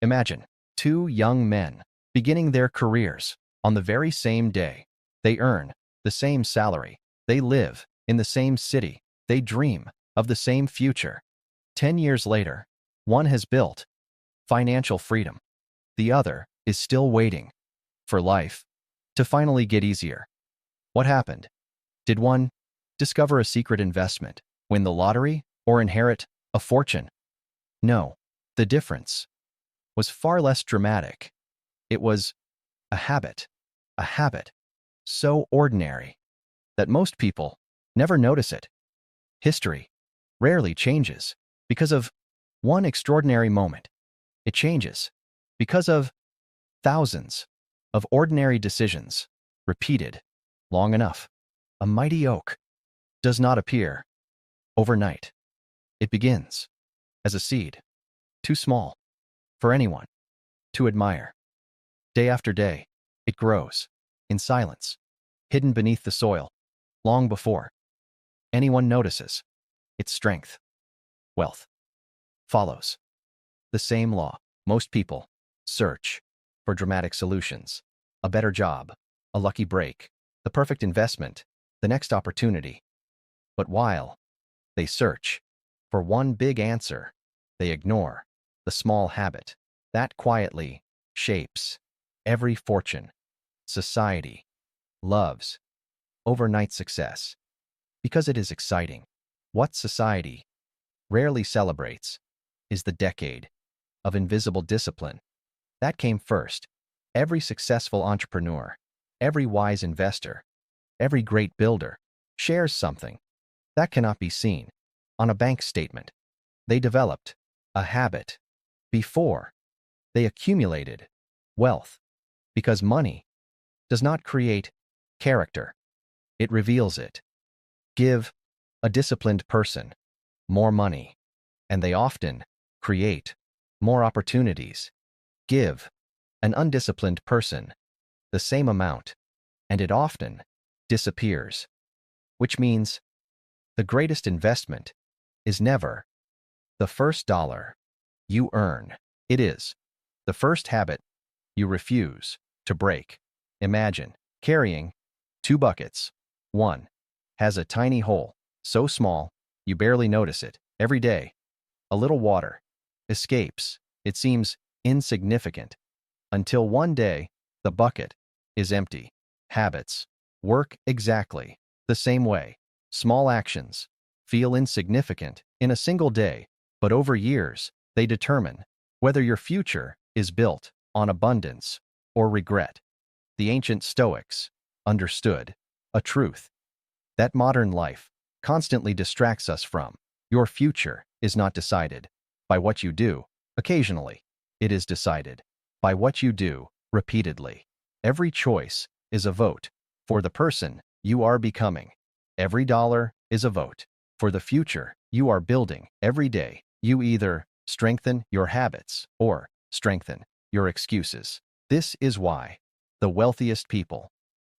Imagine two young men beginning their careers on the very same day. They earn the same salary. They live in the same city. They dream of the same future. 10 years later, one has built financial freedom. The other is still waiting for life to finally get easier. What happened? Did one discover a secret investment, win the lottery, or inherit a fortune? No, the difference was far less dramatic. It was a habit so ordinary that most people never notice it. History rarely changes because of one extraordinary moment. It changes because of thousands of ordinary decisions repeated long enough. A mighty oak does not appear overnight. It begins as a seed, too small for anyone to admire. Day after day, it grows in silence, hidden beneath the soil, long before anyone notices. Its strength, wealth, follows the same law. Most people search for dramatic solutions, a better job, a lucky break, the perfect investment, the next opportunity. But while they search for one big answer, they ignore the small habit that quietly shapes every fortune. Society loves overnight success because it is exciting. What society rarely celebrates is the decade of invisible discipline that came first. Every successful entrepreneur, every wise investor, every great builder shares something that cannot be seen on a bank statement. They developed a habit before they accumulated wealth, because money does not create character, it reveals it. Give a disciplined person more money, and they often create more opportunities. Give an undisciplined person the same amount, and it often disappears. Which means the greatest investment is never the first dollar you earn. It is the first habit you refuse to break. Imagine carrying two buckets. One has a tiny hole, so small you barely notice it. Every day, a little water escapes. It seems insignificant until one day the bucket is empty. Habits work exactly the same way. Small actions feel insignificant in a single day, but over years, they determine whether your future is built on abundance or regret. The ancient Stoics understood a truth that modern life constantly distracts us from. Your future is not decided by what you do occasionally. It is decided by what you do repeatedly. Every choice is a vote for the person you are becoming. Every dollar is a vote for the future you are building. Every day, you either strengthen your habits or strengthen your excuses. This is why the wealthiest people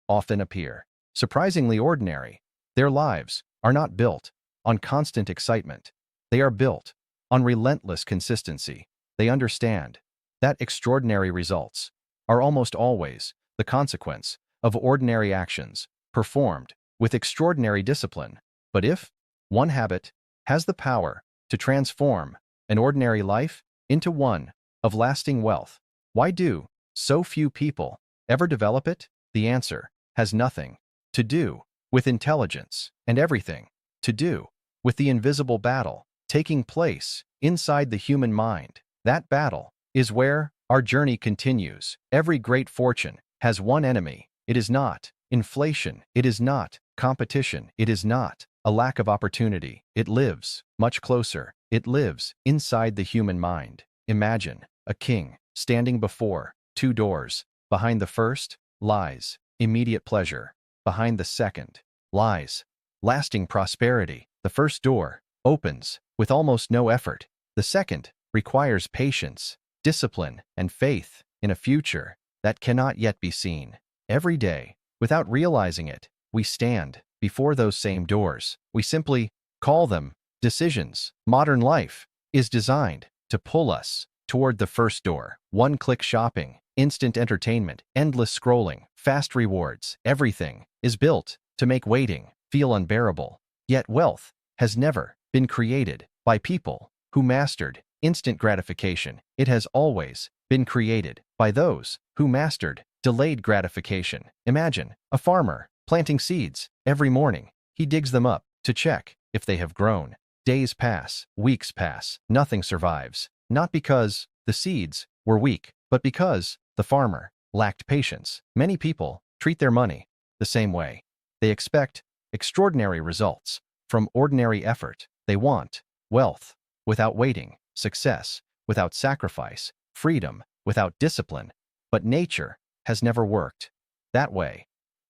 often appear surprisingly ordinary. Their lives are not built on constant excitement. They are built on relentless consistency. They understand that extraordinary results are almost always the consequence of ordinary actions performed with extraordinary discipline. But if one habit has the power to transform an ordinary life into one of lasting wealth, why do so few people ever develop it? The answer has nothing to do with intelligence and everything to do with the invisible battle taking place inside the human mind. That battle is where our journey continues. Every great fortune has one enemy. It is not inflation. It is not competition. It is not a lack of opportunity. It lives much closer. It lives inside the human mind. Imagine a king standing before two doors. Behind the first lies immediate pleasure. Behind the second lies lasting prosperity. The first door opens with almost no effort. The second requires patience, discipline, and faith in a future that cannot yet be seen. Every day, without realizing it, we stand before those same doors. We simply call them decisions. Modern life is designed to pull us toward the first door. One-click shopping, instant entertainment, endless scrolling, fast rewards, everything is built to make waiting feel unbearable. Yet wealth has never been created by people who mastered instant gratification. It has always been created by those who mastered delayed gratification. Imagine a farmer planting seeds every morning. He digs them up to check if they have grown. Days pass, weeks pass, nothing survives. Not because the seeds were weak, but because the farmer lacked patience. Many people treat their money the same way. They expect extraordinary results from ordinary effort. They want wealth without waiting, success without sacrifice, freedom without discipline. But nature has never worked that way.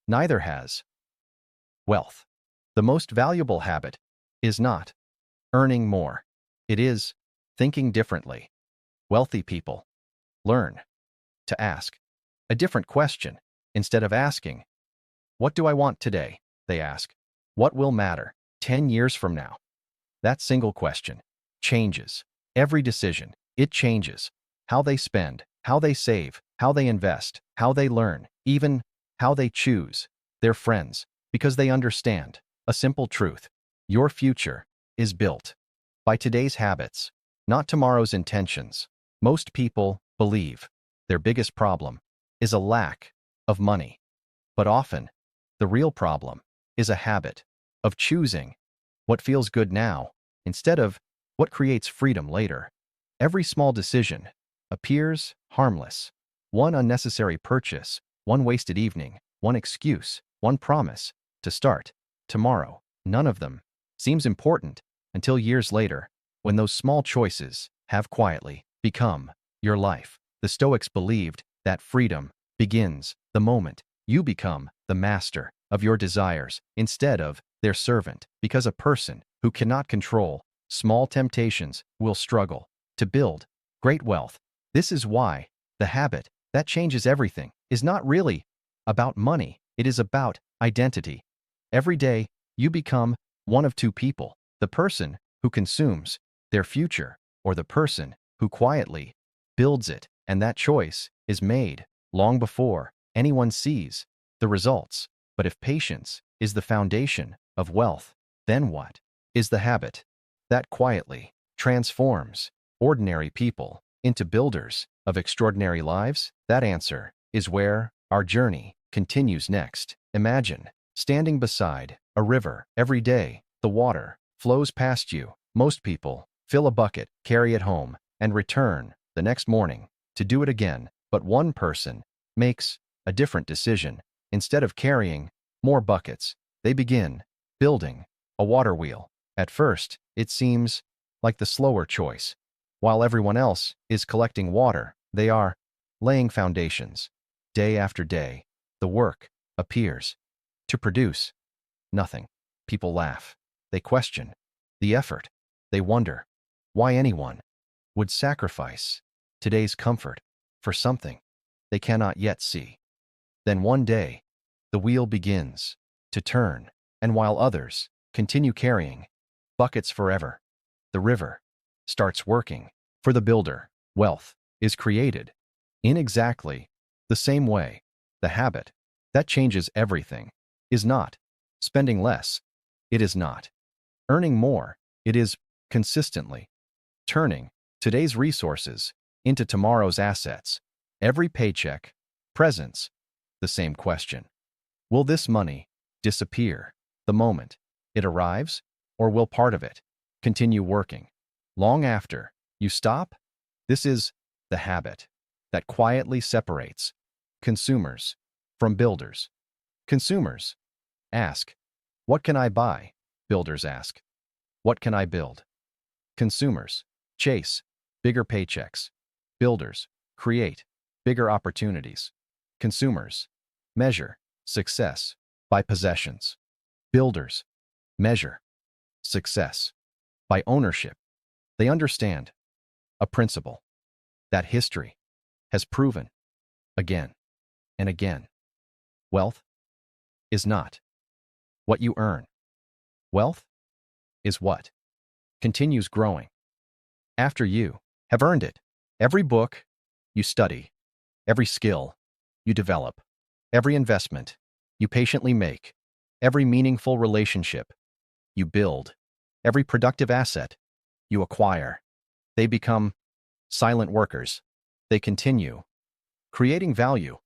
Neither has wealth. The most valuable habit is not earning more. It is thinking differently. Wealthy people learn to ask a different question. Instead of asking, "What do I want today?" they ask, "What will matter 10 years from now?" That single question changes every decision. It changes how they spend, how they save, how they invest, how they learn, even how they choose their friends, because they understand a simple truth. Your future is built by today's habits, not tomorrow's intentions. Most people believe their biggest problem is a lack of money. But often, the real problem is a habit of choosing what feels good now instead of what creates freedom later. Every small decision appears harmless. One unnecessary purchase, one wasted evening, one excuse, one promise to start tomorrow. None of them seems important until years later, when those small choices have quietly become your life. The Stoics believed that freedom begins the moment you become the master of your desires instead of their servant, because a person who cannot control small temptations will struggle to build great wealth. This is why the habit that changes everything is not really about money. It is about identity. Every day, you become one of two people: the person who consumes their future or the person who quietly builds it. And that choice is made long before anyone sees the results. But if patience is the foundation of wealth, then what is the habit that quietly transforms ordinary people into builders of extraordinary lives? That answer is where our journey continues next. Imagine standing beside a river. Every day, the water flows past you. Most people fill a bucket, carry it home, and return the next morning to do it again. But one person makes a different decision. Instead of carrying more buckets, they begin building a water wheel. At first, it seems like the slower choice. While everyone else is collecting water, they are laying foundations. Day after day, the work appears to produce nothing. People laugh. They question the effort. They wonder why anyone would sacrifice today's comfort for something they cannot yet see. Then one day, the wheel begins to turn, and while others continue carrying buckets forever, the river starts working for the builder. Wealth is created in exactly the same way. The habit that changes everything is not spending less. It is not earning more. It is consistently turning today's resources into tomorrow's assets. Every paycheck presents the same question: will this money disappear the moment it arrives, or will part of it continue working long after you stop? This is the habit that quietly separates consumers from builders. Consumers ask, "What can I buy?" Builders ask, "What can I build?" Consumers chase bigger paychecks. Builders create bigger opportunities. Consumers measure success by possessions. Builders measure success by ownership. They understand a principle that history has proven again and again. Wealth is not what you earn. Wealth is what continues growing after you have earned it. Every book you study, every skill you develop, every investment you patiently make, every meaningful relationship you build, every productive asset you acquire, they become silent workers. They continue creating value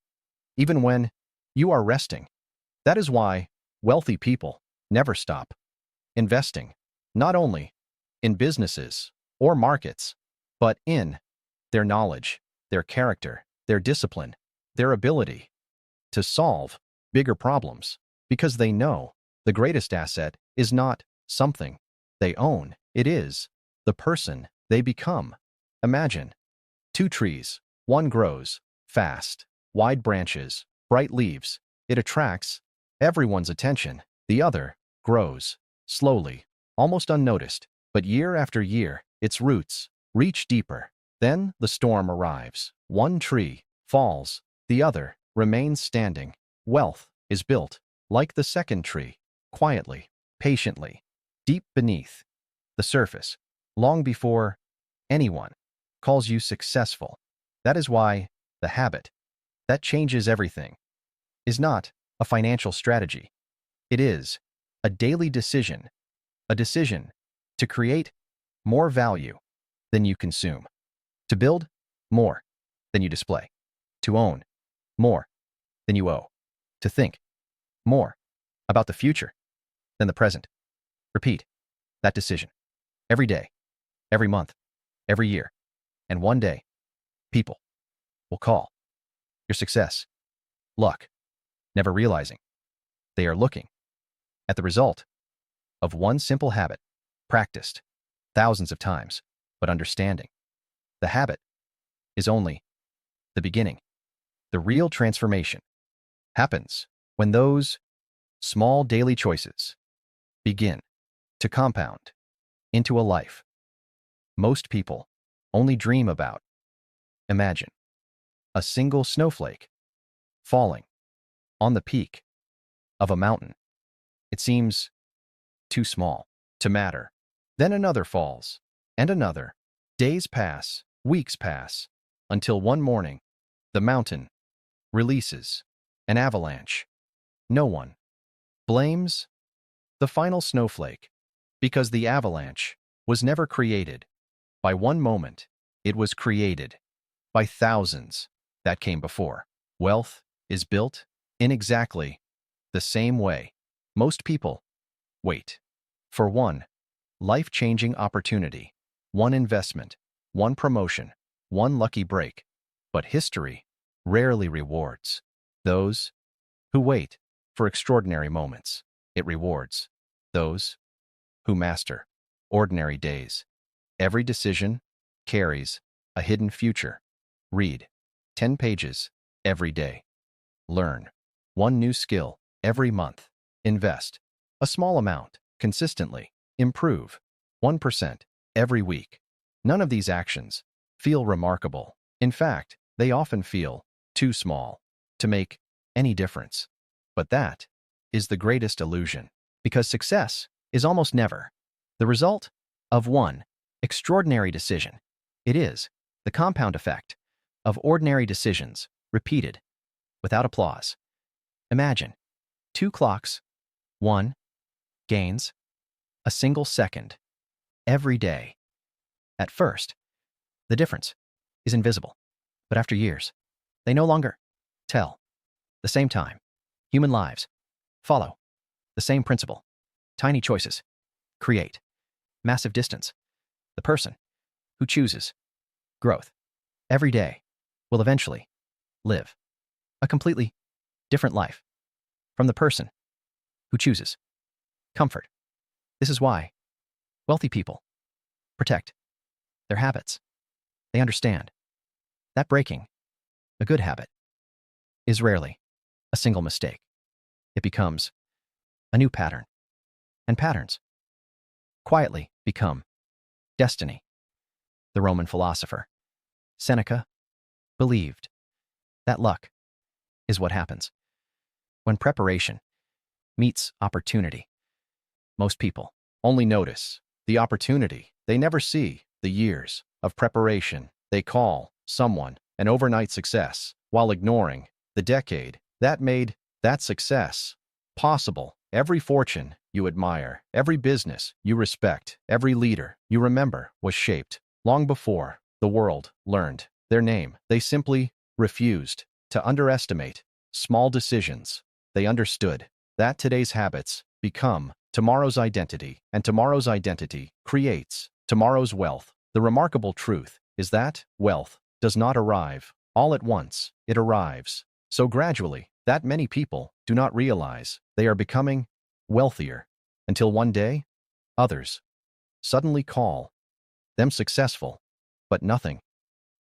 even when you are resting. That is why wealthy people never stop investing, not only in businesses or markets, but in their knowledge, their character, their discipline, their ability to solve bigger problems, because they know the greatest asset is not something they own, it is the person they become. Imagine two trees. One grows fast, wide branches, bright leaves. It attracts everyone's attention. The other grows slowly, almost unnoticed, but year after year, its roots reach deeper. Then the storm arrives. One tree falls, the other remains standing. Wealth is built, like the second tree, quietly, patiently, deep beneath the surface, long before anyone calls you successful. That is why the habit that changes everything is not a financial strategy. It is a daily decision, a decision to create more value than you consume, to build more than you display, to own more than you owe, to think more about the future than the present. Repeat that decision every day, every month, every year, and one day, people will call your success luck, never realizing they are looking at the result of one simple habit practiced thousands of times, but understanding the habit is only the beginning. The real transformation happens when those small daily choices begin to compound into a life most people only dream about. Imagine a single snowflake falling on the peak of a mountain. It seems too small to matter. Then another falls, and another. Days pass, weeks pass, until one morning, the mountain releases an avalanche. No one blames the final snowflake, because the avalanche was never created by one moment. It was created by thousands that came before. Wealth is built in exactly the same way. Most people wait for one life-changing opportunity, one investment, one promotion, one lucky break. But history rarely rewards those who wait for extraordinary moments. It rewards those who master ordinary days. Every decision carries a hidden future. Read 10 pages every day. Learn one new skill every month. Invest a small amount consistently. Improve 1% every week. None of these actions feel remarkable. In fact, they often feel too small to make any difference. But that is the greatest illusion, because success is almost never the result of one extraordinary decision. It is the compound effect of ordinary decisions repeated without applause. Imagine two clocks. One gains a single second every day. At first, the difference is invisible, but after years, they no longer tell the same time. Human lives follow the same principle. Tiny choices create massive distance. The person who chooses growth every day will eventually live a completely different life from the person who chooses comfort. This is why wealthy people protect their habits. They understand that breaking a good habit is rarely a single mistake. It becomes a new pattern, and patterns quietly become destiny. The Roman philosopher Seneca believed that luck is what happens when preparation meets opportunity. Most people only notice the opportunity. They never see the years of preparation They call someone an overnight success while ignoring the decade that made that success possible. Every fortune you admire, every business you respect, every leader you remember was shaped long before the world learned their name. They simply refused to underestimate small decisions. They understood that today's habits become tomorrow's identity, and tomorrow's identity creates tomorrow's wealth. The remarkable truth is that wealth does not arrive all at once. It arrives so gradually that many people do not realize they are becoming wealthier until one day, others suddenly call them successful. But nothing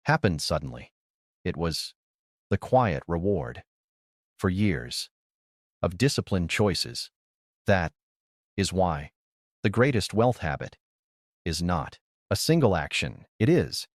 happened suddenly. It was the quiet reward for years of disciplined choices. That is why the greatest wealth habit is not a single action. It is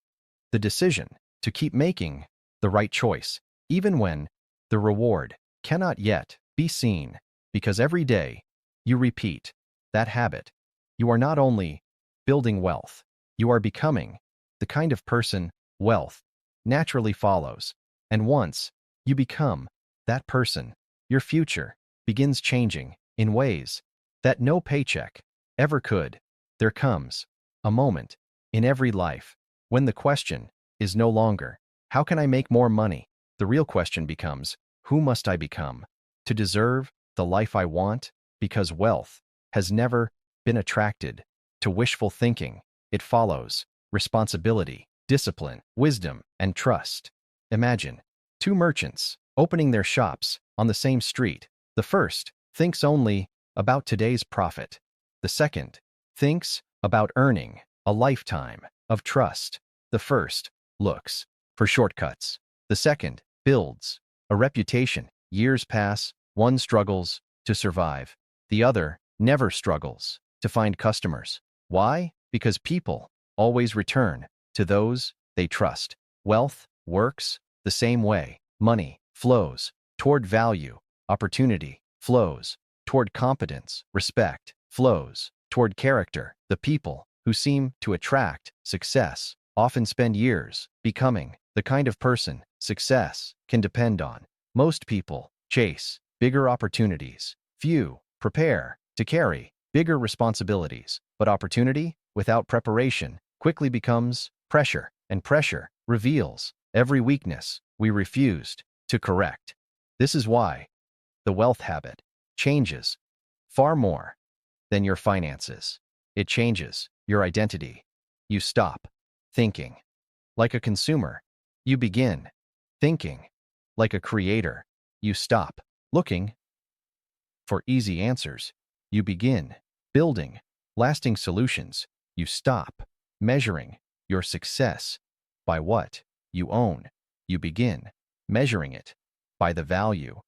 the decision to keep making the right choice, even when the reward cannot yet be seen, because every day you repeat that habit, you are not only building wealth, you are becoming the kind of person wealth naturally follows. And once you become that person, your future begins changing in ways that no paycheck ever could. There comes a moment in every life when the question is no longer, how can I make more money? The real question becomes, who must I become to deserve the life I want? Because wealth has never been attracted to wishful thinking. It follows responsibility, discipline, wisdom, and trust. Imagine two merchants opening their shops on the same street. The first thinks only about today's profit. The second thinks about earning a lifetime of trust. The first looks for shortcuts. The second builds a reputation. Years pass, one struggles to survive. The other never struggles to find customers. Why? Because people always return to those they trust. Wealth works the same way. Money flows toward value. Opportunity flows toward competence. Respect flows toward character. The people who seem to attract success often spend years becoming the kind of person success can depend on. Most people chase bigger opportunities. Few prepare to carry bigger responsibilities. But opportunity without preparation quickly becomes pressure, and pressure reveals every weakness we refused to correct. This is why the wealth habit changes far more than your finances. It changes your identity. You stop thinking like a consumer. You begin thinking like a creator. You stop looking for easy answers. You begin building lasting solutions. You stop measuring your success by what you own. You begin measuring it by the value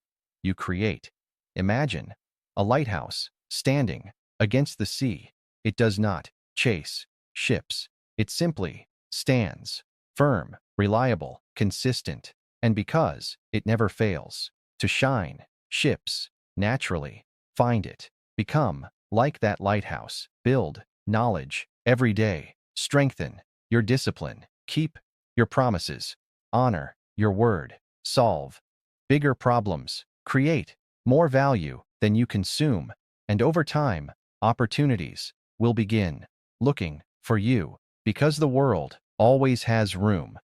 you create. Imagine a lighthouse standing against the sea. It does not chase ships. It simply stands firm, reliable, consistent, and because it never fails to shine, ships naturally find it. Become like that lighthouse. Build knowledge every day. Strengthen your discipline. Keep your promises. Honor your word. Solve bigger problems. Create more value than you consume. And over time, opportunities will begin looking for you, because the world always has room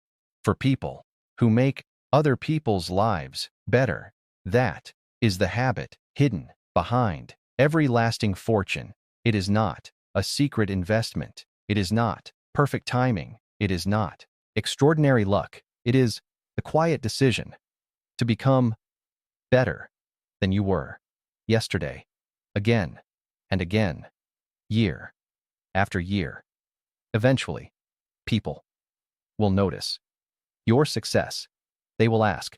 for people who make other people's lives better. That is the habit hidden behind every lasting fortune. It is not a secret investment. It is not perfect timing. It is not extraordinary luck. It is a quiet decision to become better than you were yesterday, again and again, year after year. Eventually, people will notice your success. They will ask,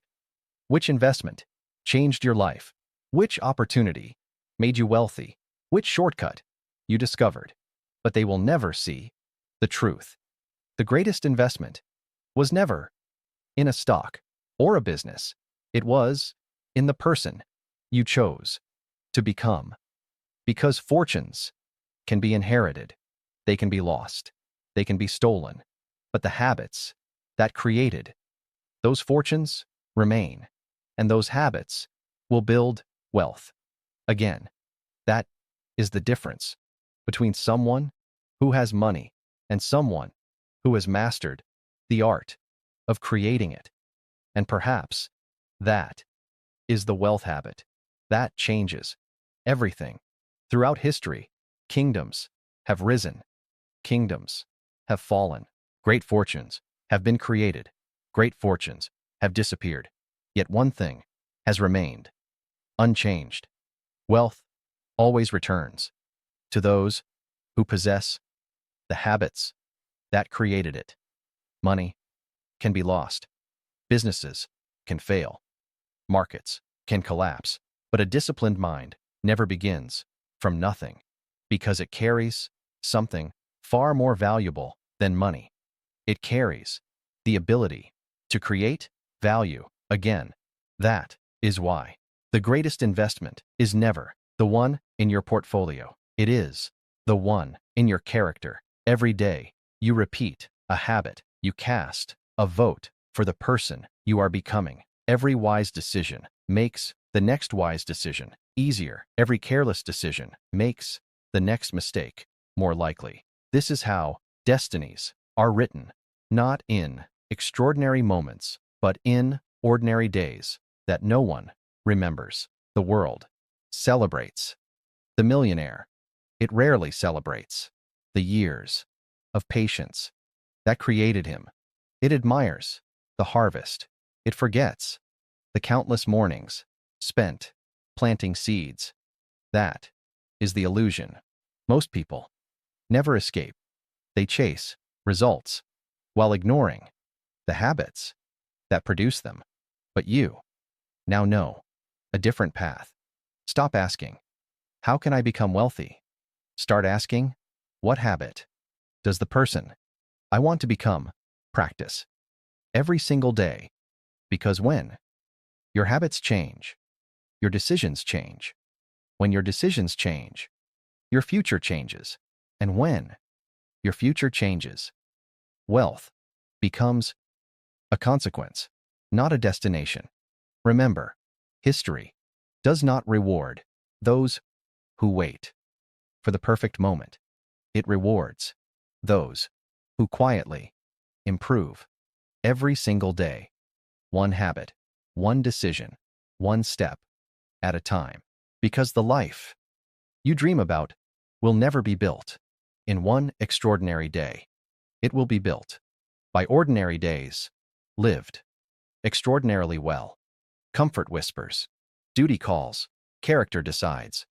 which investment changed your life? Which opportunity made you wealthy? Which shortcut you discovered? But they will never see the truth. The greatest investment was never in a stock or a business. It was in the person you chose to become. Because fortunes can be inherited, they can be lost, they can be stolen, but the habits that created those fortunes remain, and those habits will build wealth. Again, that is the difference between someone who has money and someone who has mastered the art of creating it. And perhaps that is the wealth habit that changes everything. Throughout history, kingdoms have risen, kingdoms have fallen, great fortunes have been created, great fortunes have disappeared. Yet one thing has remained unchanged. Wealth always returns to those who possess the habits that created it. Money can be lost, businesses can fail, markets can collapse, but a disciplined mind never begins from nothing because it carries something far more valuable than money. It carries the ability to create value again. That is why the greatest investment is never the one in your portfolio. It is the one in your character. Every day you repeat a habit, you cast a vote for the person you are becoming. Every wise decision makes the next wise decision easier. Every careless decision makes the next mistake more likely. This is how destinies are written, not in extraordinary moments, but in ordinary days that no one remembers. The world celebrates the millionaire. It rarely celebrates the years of patience that created him. It admires the harvest. It forgets the countless mornings spent planting seeds. That is the illusion. Most people never escape. They chase results while ignoring the habits that produce them. But you now know a different path. Stop asking, how can I become wealthy? Start asking, what habit does the person I want to become practice every single day? Because when your habits change, your decisions change. When your decisions change, your future changes. And when your future changes, wealth becomes a consequence, not a destination. Remember, history does not reward those who wait for the perfect moment. It rewards those who quietly improve every single day, one habit, one decision, one step at a time. Because the life you dream about will never be built in one extraordinary day. It will be built by ordinary days, lived extraordinarily well. Comfort whispers, duty calls, character decides.